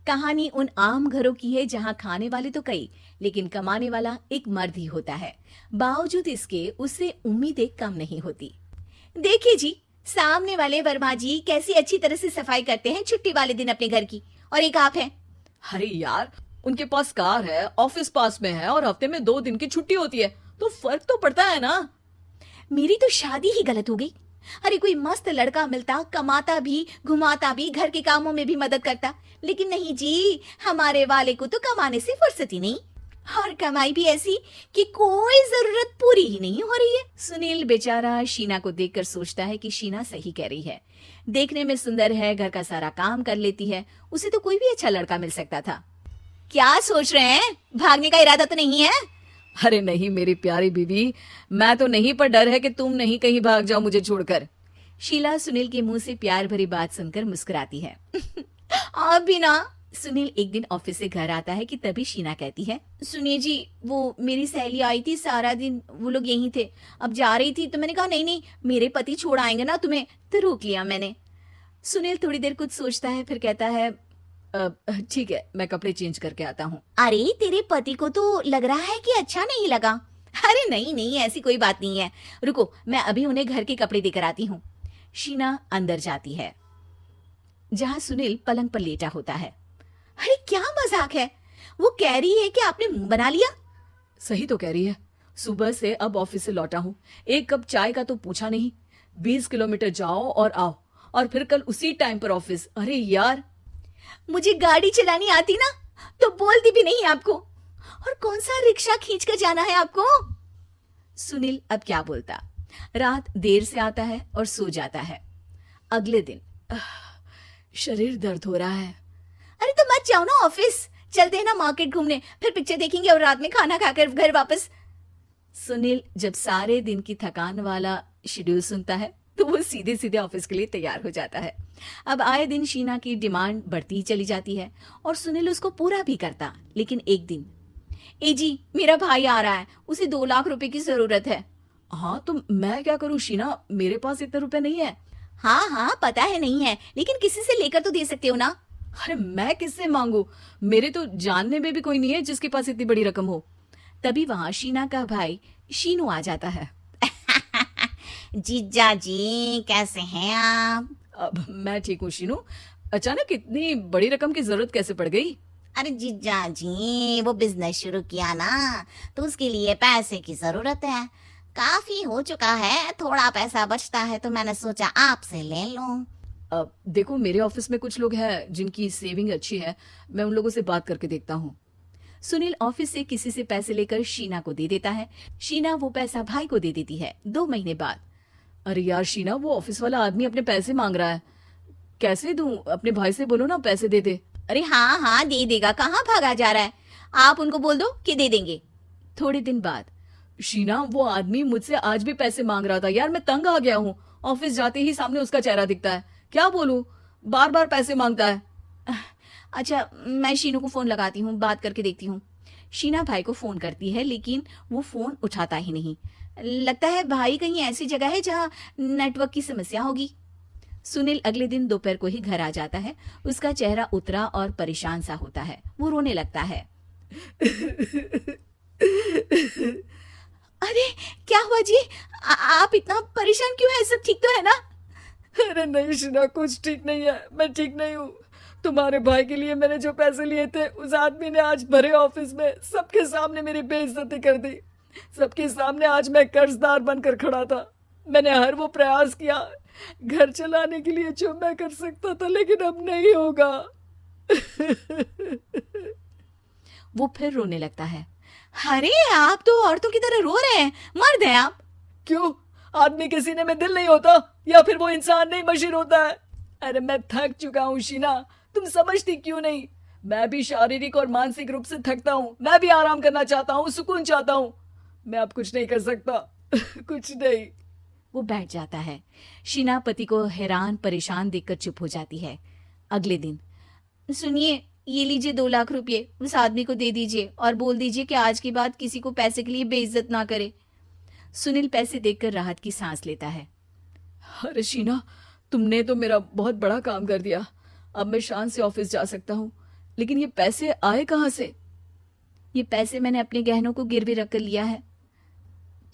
कहानी उन आम घरों की है जहां खाने वाले तो कई, लेकिन कमाने वाला एक मर्द ही होता है। बावजूद इसके उससे उम्मीदें कम नहीं होती। देखिए जी, सामने वाले वर्मा जी कैसी अच्छी तरह से सफाई करते हैं छुट्टी वाले दिन अपने घर की, और एक आप हैं। अरे यार, उनके पास कार है, ऑफिस पास में है और हफ्ते में 2 दिन की छुट्टी होती है, तो फर्क तो पड़ता है ना। मेरी तो शादी ही गलत हो गई। अरे कोई मस्त लड़का मिलता, कमाता भी, घुमाता भी, घर के कामों में भी मदद करता, लेकिन नहीं जी, हमारे वाले को तो कमाने से फुर्सत ही नहीं, और कमाई भी ऐसी कि कोई जरूरत पूरी ही नहीं हो रही है। सुनील बेचारा शीना को देखकर सोचता है कि शीना सही कह रही है। देखने में सुंदर है, घर का सारा काम कर लेती है, उसे तो कोई भी अच्छा लड़का मिल सकता था। क्या सोच रहे हैं? भागने का इरादा तो नहीं है? अरे नहीं मेरी प्यारी बीवी, मैं तो नहीं, पर डर है कि तुम नहीं कहीं भाग जाओ मुझे छोड़कर। शीला सुनील के मुंह से प्यार भरी बात सुनकर मुस्कुराती है। आप भी ना। सुनील एक दिन ऑफिस से घर आता है कि तभी शीना कहती है, सुनिए जी, वो मेरी सहेली आई थी, सारा दिन वो लोग यहीं थे, अब जा रही थी तो मैंने कहा नहीं नहीं, मेरे पति छोड़ आएंगे ना तुम्हें, तो रोक लिया मैंने। सुनील थोड़ी देर कुछ सोचता है, फिर कहता है, ठीक है, मैं कपड़े चेंज करके आता हूँ। अरे तेरे पति को तो लग रहा है कि अच्छा नहीं लगा। अरे नहीं नहीं, ऐसी कोई बात नहीं है, रुको मैं अभी उन्हें घर के कपड़े देकर आती हूँ। शीना अंदर जाती है जहां सुनील पलंग पर लेटा होता है। अरे क्या मजाक है, वो कह रही है कि आपने मुंह बना लिया। सही तो कह रही है, सुबह से अब ऑफिस से लौटा हूँ, एक कप चाय का तो पूछा नहीं, 20 किलोमीटर जाओ और आओ, और फिर कल उसी टाइम पर ऑफिस। अरे यार, मुझे गाड़ी चलानी आती ना तो बोलती भी नहीं आपको, और कौन सा रिक्शा खींच कर जाना है आपको। सुनील अब क्या बोलता। रात देर से आता है और सो जाता है। अगले दिन शरीर दर्द हो रहा है। अरे तो मत जाओ ना ऑफिस, चलते हैं ना मार्केट घूमने, फिर पिक्चर देखेंगे और रात में खाना खाकर घर वापस। सुनील जब सारे दिन की थकान वाला शेड्यूल सुनता है तो वो सीधे सीधे ऑफिस के लिए तैयार हो जाता है। अब आए दिन शीना की डिमांड बढ़ती ही चली जाती है और सुनील उसको पूरा भी करता, लेकिन एक दिन, ए जी मेरा भाई आ रहा है, उसे 2 लाख रुपए की जरूरत है। हाँ तो मैं क्या करूँ शीना, मेरे पास इतने रुपए नहीं है। हाँ हाँ पता है नहीं है, लेकिन किसी से लेकर तो दे सकते हो ना। अरे मैं किससे मांगू, मेरे तो जानने में भी कोई नहीं है जिसके पास इतनी बड़ी रकम हो। तभी वहां शीना का भाई शीनू आ जाता है। जीजा जी कैसे हैं आप? अब मैं ठीक हूँ शीनू, अचानक इतनी बड़ी रकम की जरूरत कैसे पड़ गई? अरे जीजा जी, वो बिजनेस शुरू किया ना, तो उसके लिए पैसे की जरूरत है। काफी हो चुका है, थोड़ा पैसा बचता है तो मैंने सोचा आपसे ले लूं। अब देखो, मेरे ऑफिस में कुछ लोग हैं जिनकी सेविंग अच्छी है, मैं उन लोगों से बात करके देखता हूँ। सुनील ऑफिस से किसी से पैसे लेकर शीना को दे देता है। शीना वो पैसा भाई को दे देती है। 2 महीने बाद, अरे यार शीना, वो ऑफिस वाला आदमी अपने पैसे मांग रहा है, कैसे दूं? अपने भाई से बोलो ना पैसे दे दे। अरे हाँ हाँ दे देगा, कहाँ भागा जा रहा है, आप उनको बोल दो कि दे देंगे। थोड़े दिन बाद, शीना, वो आदमी मुझसे आज भी पैसे मांग रहा था यार, मैं तंग आ गया हूँ, ऑफिस जाते ही सामने उसका चेहरा दिखता है, क्या बोलूं, बार बार पैसे मांगता है। अच्छा मैं शीनू को फोन लगाती हूँ, बात करके देखती हूँ। शीना भाई को फोन करती है, लेकिन वो फोन उठाता ही नहीं। लगता है भाई कहीं ऐसी जगह है जहाँ नेटवर्क की समस्या होगी। सुनील अगले दिन दोपहर को ही घर आ जाता है। उसका चेहरा उतरा और परेशान सा होता है, वो रोने लगता है। अरे क्या हुआ जी, आप इतना परेशान क्यों हैं? सब ठीक तो है ना? अरे नहीं शीना, कुछ ठीक नहीं है, मैं ठीक नहीं हूँ। तुम्हारे भाई के लिए मैंने जो पैसे लिए थे, उस आदमी ने आज भरे ऑफिस में सबके सामने मेरी बेइज्जती कर दी। सबके सामने आज मैं कर्जदार बनकर खड़ा था। मैंने हर वो प्रयास किया घर चलाने के लिए जो मैं कर सकता था, लेकिन अब नहीं होगा। वो फिर रोने लगता है। अरे आप तो औरतों की तरह रो रहे हैं, मर्द हैं आप। क्यों, आदमी के सीने में दिल नहीं होता, या फिर वो इंसान नहीं मशीन होता है? अरे मैं थक चुका हूँ शीना, तुम समझती क्यों नहीं? मैं भी शारीरिक और मानसिक रूप से थकता हूँ, मैं भी आराम करना चाहता हूँ, सुकून चाहता हूँ। मैं अब कुछ नहीं कर सकता। कुछ नहीं। वो बैठ जाता है। शीना पति को हैरान परेशान देखकर चुप हो जाती है। अगले दिन, सुनिए ये लीजिए 2 लाख रुपए, उस आदमी को दे दीजिए और बोल दीजिए कि आज के बाद किसी को पैसे के लिए बेइज्जत ना करे। सुनील पैसे देखकर राहत की सांस लेता है। अरे शीना, तुमने तो मेरा बहुत बड़ा काम कर दिया, अब मैं शान से ऑफिस जा सकता हूँ। लेकिन ये पैसे आए कहाँ से? ये पैसे मैंने अपने गहनों को गिरवी रख कर लिया है।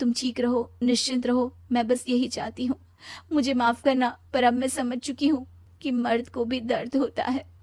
तुम ठीक रहो, निश्चिंत रहो, मैं बस यही चाहती हूँ। मुझे माफ करना, पर अब मैं समझ चुकी हूँ कि मर्द को भी दर्द होता है।